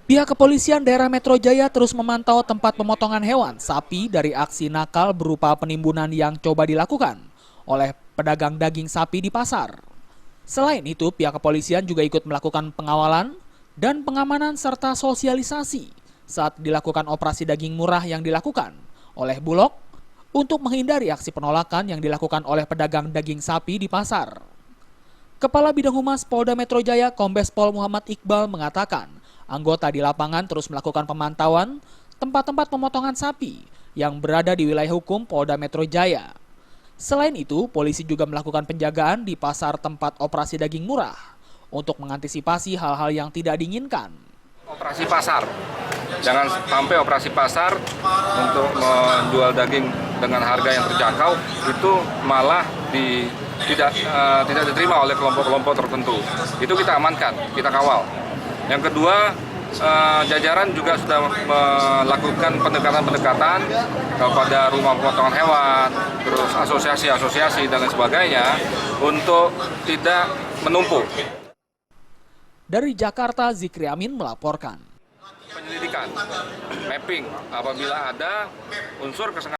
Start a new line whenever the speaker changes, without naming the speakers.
Pihak kepolisian daerah Metro Jaya terus memantau tempat pemotongan hewan sapi dari aksi nakal berupa penimbunan yang coba dilakukan oleh pedagang daging sapi di pasar. Selain itu, pihak kepolisian juga ikut melakukan pengawalan dan pengamanan serta sosialisasi saat dilakukan operasi daging murah yang dilakukan oleh Bulog untuk menghindari aksi penolakan yang dilakukan oleh pedagang daging sapi di pasar. Kepala Bidang Humas Polda Metro Jaya Kombes Pol Muhammad Iqbal mengatakan, anggota di lapangan terus melakukan pemantauan tempat-tempat pemotongan sapi yang berada di wilayah hukum Polda Metro Jaya. Selain itu, polisi juga melakukan penjagaan di pasar tempat operasi daging murah untuk mengantisipasi hal-hal yang tidak diinginkan.
Operasi pasar, jangan sampai operasi pasar untuk menjual daging dengan harga yang terjangkau itu malah tidak diterima oleh kelompok-kelompok tertentu. Itu kita amankan, kita kawal. Yang kedua, jajaran juga sudah melakukan pendekatan-pendekatan kepada rumah pemotongan hewan, terus asosiasi-asosiasi dan lain sebagainya untuk tidak menumpuk.
Dari Jakarta, Zikri Amin melaporkan.
Penyelidikan, mapping apabila ada unsur kesengajaan